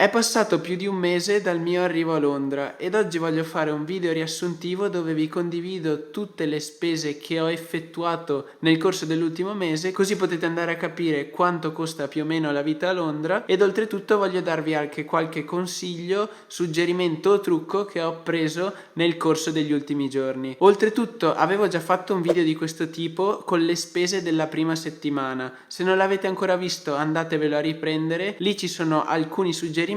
È passato più di un mese dal mio arrivo a Londra ed oggi voglio fare un video riassuntivo dove vi condivido tutte le spese che ho effettuato nel corso dell'ultimo mese, così potete andare a capire quanto costa più o meno la vita a Londra, ed oltretutto voglio darvi anche qualche consiglio, suggerimento o trucco che ho preso nel corso degli ultimi giorni. Oltretutto avevo già fatto un video di questo tipo con le spese della prima settimana. Se non l'avete ancora visto andatevelo a riprendere, lì ci sono alcuni suggerimenti,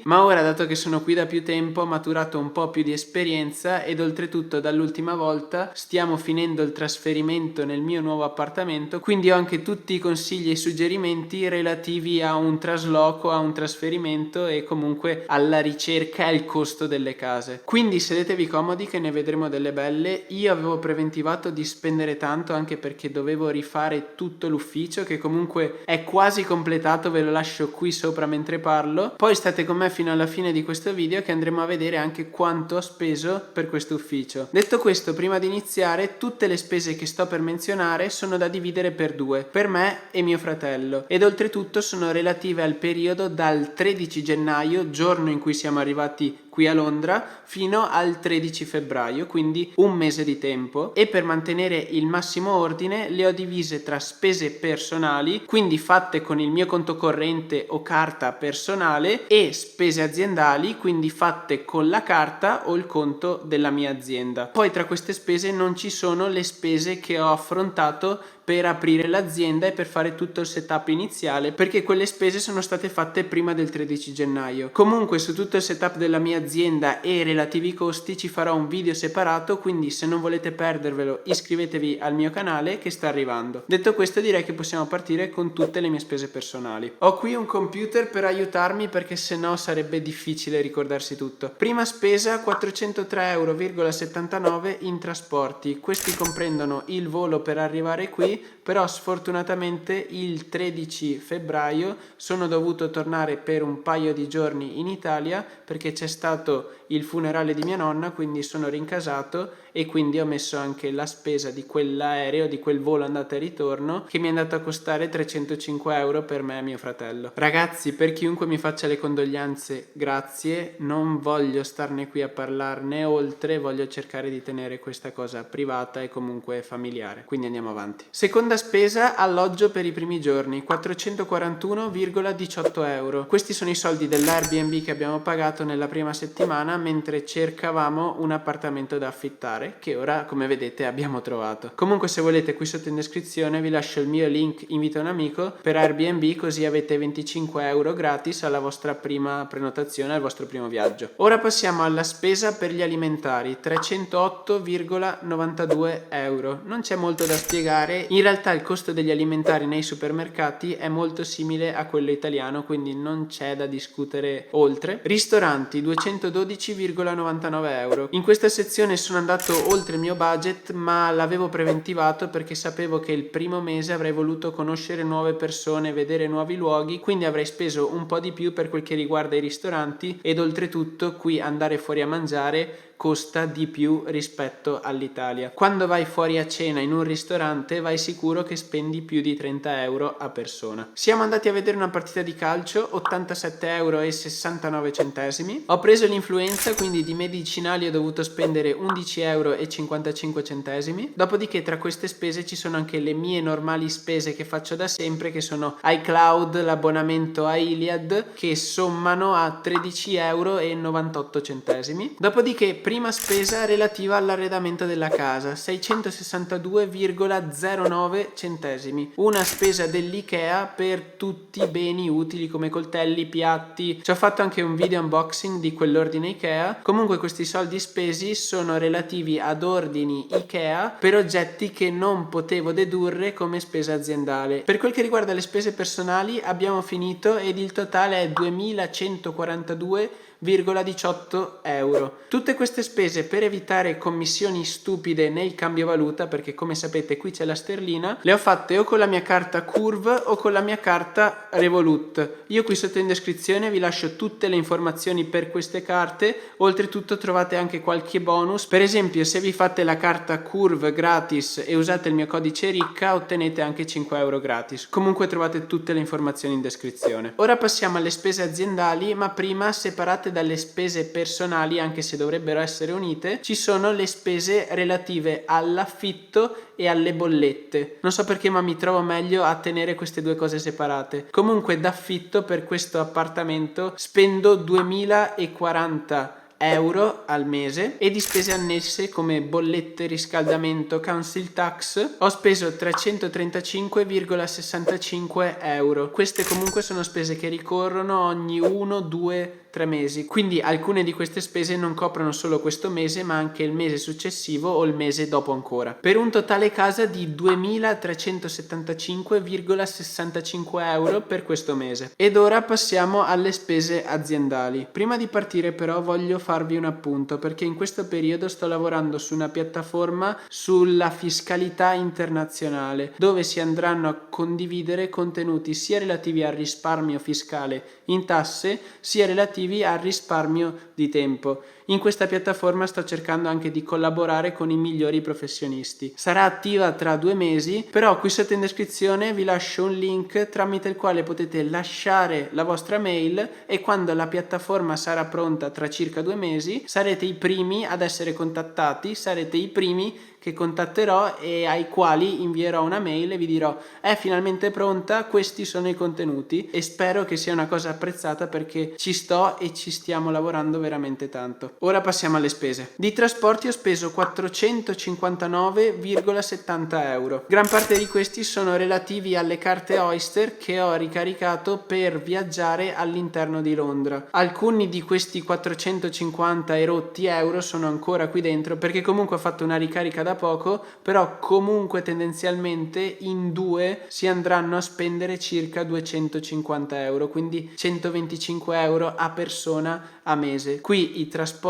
ma ora, dato che sono qui da più tempo, ho maturato un po' più di esperienza ed oltretutto dall'ultima volta stiamo finendo il trasferimento nel mio nuovo appartamento, quindi ho anche tutti i consigli e suggerimenti relativi a un trasloco, a un trasferimento e comunque alla ricerca e al costo delle case. Quindi sedetevi comodi che ne vedremo delle belle. Io avevo preventivato di spendere tanto anche perché dovevo rifare tutto l'ufficio, che comunque è quasi completato, ve lo lascio qui sopra mentre parlo. Poi state con me fino alla fine di questo video che andremo a vedere anche quanto ho speso per questo ufficio. Detto questo, prima di iniziare, tutte le spese che sto per menzionare sono da dividere per due, per me e mio fratello, ed oltretutto sono relative al periodo dal 13 gennaio, giorno in cui siamo arrivati qui a Londra, fino al 13 febbraio, quindi un mese di tempo, e per mantenere il massimo ordine le ho divise tra spese personali, quindi fatte con il mio conto corrente o carta personale, e spese aziendali, quindi fatte con la carta o il conto della mia azienda. Poi tra queste spese non ci sono le spese che ho affrontato per aprire l'azienda e per fare tutto il setup iniziale, perché quelle spese sono state fatte prima del 13 gennaio. Comunque su tutto il setup della mia azienda e i relativi costi ci farò un video separato, quindi se non volete perdervelo iscrivetevi al mio canale che sta arrivando. Detto questo, direi che possiamo partire con tutte le mie spese personali. Ho qui un computer per aiutarmi perché sennò sarebbe difficile ricordarsi tutto. Prima spesa 403,79 € in trasporti. Questi comprendono il volo per arrivare qui, però sfortunatamente il 13 febbraio sono dovuto tornare per un paio di giorni in Italia perché c'è stato il funerale di mia nonna, quindi sono rincasato e quindi ho messo anche la spesa di quell'aereo, di quel volo andata e ritorno, che mi è andato a costare 305 € per me e mio fratello. Ragazzi, per chiunque mi faccia le condoglianze, grazie, non voglio starne qui a parlarne oltre, voglio cercare di tenere questa cosa privata e comunque familiare, quindi andiamo avanti. Seconda spesa, alloggio per i primi giorni, 441,18 €. Questi sono i soldi dell'Airbnb che abbiamo pagato nella prima settimana mentre cercavamo un appartamento da affittare, che ora, come vedete, abbiamo trovato. Comunque, se volete, qui sotto in descrizione vi lascio il mio link invito un amico per Airbnb, così avete 25 € gratis alla vostra prima prenotazione, al vostro primo viaggio. Ora passiamo alla spesa per gli alimentari, 308,92 €. Non c'è molto da spiegare, in realtà il costo degli alimentari nei supermercati è molto simile a quello italiano, quindi non c'è da discutere oltre. Ristoranti, 212,99 €. In questa sezione sono andato oltre il mio budget, ma l'avevo preventivato perché sapevo che il primo mese avrei voluto conoscere nuove persone, vedere nuovi luoghi, quindi avrei speso un po' di più per quel che riguarda i ristoranti, ed oltretutto qui andare fuori a mangiare costa di più rispetto all'Italia. Quando vai fuori a cena in un ristorante vai sicuro che spendi più di 30 € a persona. Siamo andati a vedere una partita di calcio, 87,69 €. Ho preso l'influenza, quindi di medicinali ho dovuto spendere 11,55 €. Dopodiché tra queste spese ci sono anche le mie normali spese che faccio da sempre, che sono iCloud, l'abbonamento a Iliad, che sommano a 13,98 €. Dopodiché prima spesa relativa all'arredamento della casa, 662,09 €. Una spesa dell'IKEA per tutti i beni utili come coltelli, piatti. Ci ho fatto anche un video unboxing di quell'ordine IKEA. Comunque questi soldi spesi sono relativi ad ordini IKEA per oggetti che non potevo dedurre come spesa aziendale. Per quel che riguarda le spese personali abbiamo finito ed il totale è 2142,18 €. Tutte queste spese per evitare commissioni stupide nel cambio valuta, perché come sapete qui c'è la sterlina, fortuna, le ho fatte o con la mia carta Curve o con la mia carta Revolut. Io qui sotto in descrizione vi lascio tutte le informazioni per queste carte, oltretutto trovate anche qualche bonus. Per esempio, se vi fate la carta Curve gratis e usate il mio codice ricca, ottenete anche 5 euro gratis. Comunque trovate tutte le informazioni in descrizione. Ora passiamo alle spese aziendali, ma prima, separate dalle spese personali, anche se dovrebbero essere unite, ci sono le spese relative all'affitto e alle bollette. Non so perché, ma mi trovo meglio a tenere queste due cose separate. Comunque, d'affitto per questo appartamento spendo 2040 euro al mese, e di spese annesse come bollette, riscaldamento, council tax ho speso 335,65 euro. Queste comunque sono spese che ricorrono ogni 1, 2, 3 mesi, quindi alcune di queste spese non coprono solo questo mese ma anche il mese successivo o il mese dopo ancora, per un totale casa di 2.375,65 euro per questo mese. Ed ora passiamo alle spese aziendali. Prima di partire però voglio farvi un appunto, perché in questo periodo sto lavorando su una piattaforma sulla fiscalità internazionale, dove si andranno a condividere contenuti sia relativi al risparmio fiscale in tasse sia relativi al risparmio di tempo. In questa piattaforma sto cercando anche di collaborare con i migliori professionisti. Sarà attiva tra 2 mesi, però qui sotto in descrizione vi lascio un link tramite il quale potete lasciare la vostra mail, e quando la piattaforma sarà pronta tra circa 2 mesi sarete i primi ad essere contattati, sarete i primi che contatterò e ai quali invierò una mail e vi dirò: è finalmente pronta, questi sono i contenuti, e spero che sia una cosa apprezzata perché ci sto e ci stiamo lavorando veramente tanto. Ora passiamo alle spese. Di trasporti ho speso 459,70 euro. Gran parte di questi sono relativi alle carte Oyster che ho ricaricato per viaggiare all'interno di Londra. Alcuni di questi 450 e rotti euro sono ancora qui dentro perché comunque ho fatto una ricarica da poco, però comunque tendenzialmente in 2 si andranno a spendere circa 250 euro, quindi 125 euro a persona a mese. Qui i trasporti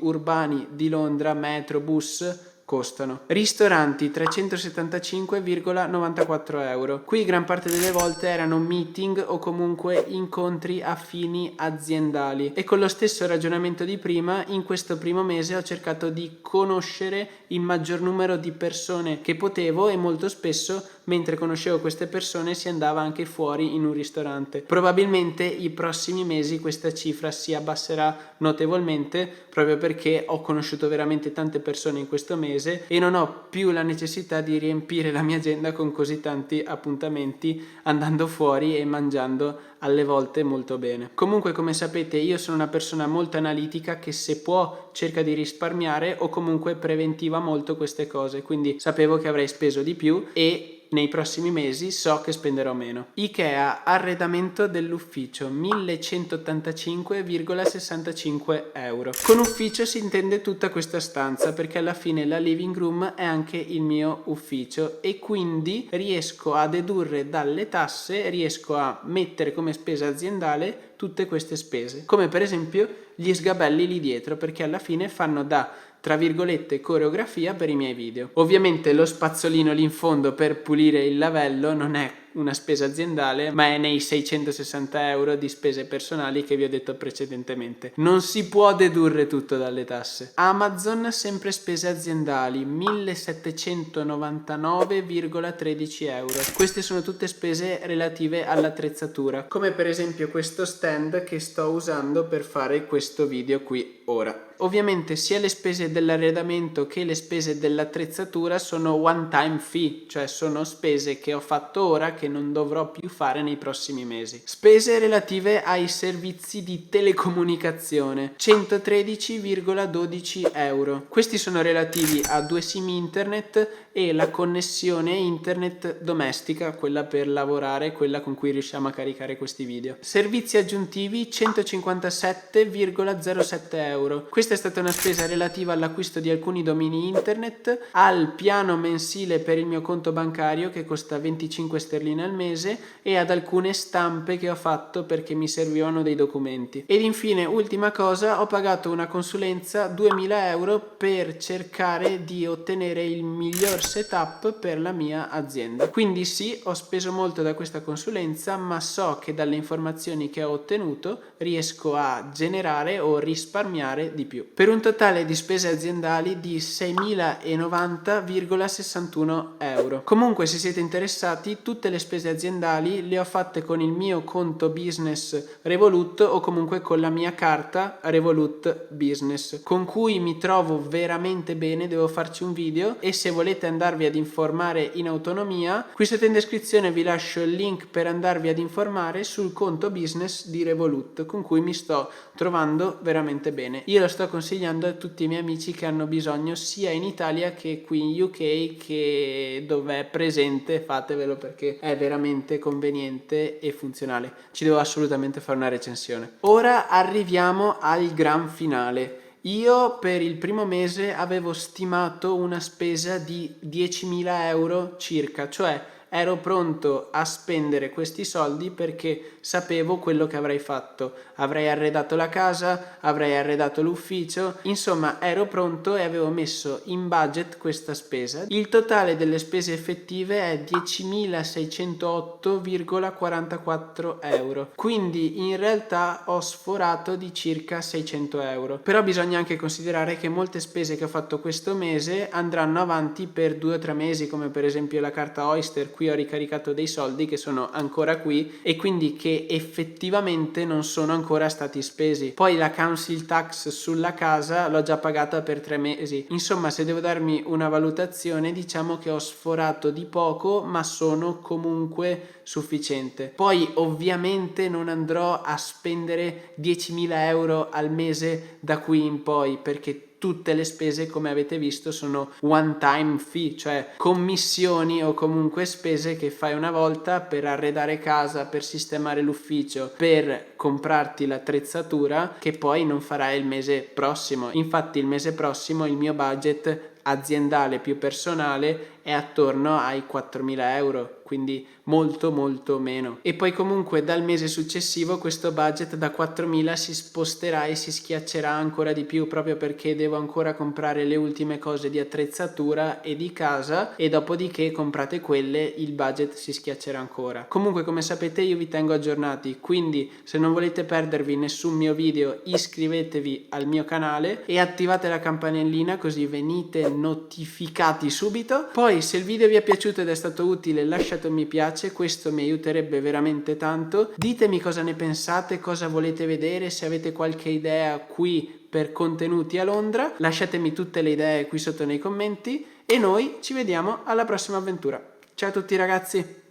urbani di Londra, metro, bus, costano. Ristoranti 375,94 euro. Qui gran parte delle volte erano meeting o comunque incontri a fini aziendali, e con lo stesso ragionamento di prima, in questo primo mese ho cercato di conoscere il maggior numero di persone che potevo, e molto spesso mentre conoscevo queste persone si andava anche fuori in un ristorante. Probabilmente i prossimi mesi questa cifra si abbasserà notevolmente, proprio perché ho conosciuto veramente tante persone in questo mese e non ho più la necessità di riempire la mia agenda con così tanti appuntamenti andando fuori e mangiando alle volte molto bene. Comunque, come sapete, io sono una persona molto analitica che, se può, cerca di risparmiare o comunque preventiva molto queste cose, quindi sapevo che avrei speso di più e nei prossimi mesi so che spenderò meno. Ikea, arredamento dell'ufficio, 1185,65 euro. Con ufficio si intende tutta questa stanza, perché alla fine la living room è anche il mio ufficio e quindi riesco a dedurre dalle tasse, riesco a mettere come spesa aziendale tutte queste spese, come per esempio gli sgabelli lì dietro, perché alla fine fanno da, tra virgolette, coreografia per i miei video. Ovviamente lo spazzolino lì in fondo per pulire il lavello non è una spesa aziendale, ma è nei 660 euro di spese personali che vi ho detto precedentemente. Non si può dedurre tutto dalle tasse. Amazon, sempre spese aziendali, 1799,13 euro. Queste sono tutte spese relative all'attrezzatura, come per esempio questo stand che sto usando per fare questo video qui ora. Ovviamente sia le spese dell'arredamento che le spese dell'attrezzatura sono one time fee, cioè sono spese che ho fatto ora che non dovrò più fare nei prossimi mesi. Spese relative ai servizi di telecomunicazione, 113,12 euro. Questi sono relativi a 2 sim internet e la connessione internet domestica, quella per lavorare, quella con cui riusciamo a caricare questi video. Servizi aggiuntivi, 157,07 euro. Questa è stata una spesa relativa all'acquisto di alcuni domini internet, al piano mensile per il mio conto bancario che costa 25 sterline sterline al mese e ad alcune stampe che ho fatto perché mi servivano dei documenti. Ed infine, ultima cosa, ho pagato una consulenza 2000 euro per cercare di ottenere il miglior setup per la mia azienda. Quindi sì, ho speso molto da questa consulenza, ma so che dalle informazioni che ho ottenuto riesco a generare o risparmiare di più, per un totale di spese aziendali di 6.090,61 euro. Comunque, se siete interessati, tutte le spese aziendali le ho fatte con il mio conto business Revolut o comunque con la mia carta Revolut Business, con cui mi trovo veramente bene. Devo farci un video, e se volete andarvi ad informare in autonomia, qui sotto in descrizione vi lascio il link per andarvi ad informare sul conto business di Revolut, con cui mi sto trovando veramente bene. Io lo sto consigliando a tutti i miei amici che hanno bisogno, sia in Italia che qui in UK, che dove è presente. Fatevelo perché è veramente conveniente e funzionale. Ci devo assolutamente fare una recensione. Ora arriviamo al gran finale. Io per il primo mese avevo stimato una spesa di 10.000 euro circa, cioè ero pronto a spendere questi soldi perché sapevo quello che avrei fatto. Avrei arredato la casa, avrei arredato l'ufficio, insomma ero pronto e avevo messo in budget questa spesa. Il totale delle spese effettive è 10.608,44 euro, quindi in realtà ho sforato di circa 600 euro. Però bisogna anche considerare che molte spese che ho fatto questo mese andranno avanti per 2 o 3 mesi, come per esempio la carta Oyster. Qui ho ricaricato dei soldi che sono ancora qui e quindi che effettivamente non sono ancora stati spesi. Poi la council tax sulla casa l'ho già pagata per 3 mesi. Insomma, se devo darmi una valutazione, diciamo che ho sforato di poco, ma sono comunque sufficiente. Poi ovviamente non andrò a spendere 10.000 euro al mese da qui in poi, perché tutte le spese, come avete visto, sono one time fee, cioè commissioni o comunque spese che fai una volta per arredare casa, per sistemare l'ufficio, per comprarti l'attrezzatura, che poi non farai il mese prossimo. Infatti il mese prossimo il mio budget aziendale più personale è attorno ai 4.000 euro, quindi molto meno. E poi comunque dal mese successivo questo budget da 4.000 si sposterà e si schiaccerà ancora di più, proprio perché devo ancora comprare le ultime cose di attrezzatura e di casa, e dopodiché comprate quelle il budget si schiaccerà ancora. Comunque, come sapete, io vi tengo aggiornati, quindi se non volete perdervi nessun mio video iscrivetevi al mio canale e attivate la campanellina così venite notificati subito. Poi se il video vi è piaciuto ed è stato utile, lasciate un mi piace, questo mi aiuterebbe veramente tanto. Ditemi cosa ne pensate, cosa volete vedere, se avete qualche idea qui per contenuti a Londra, lasciatemi tutte le idee qui sotto nei commenti e noi ci vediamo alla prossima avventura. Ciao a tutti ragazzi!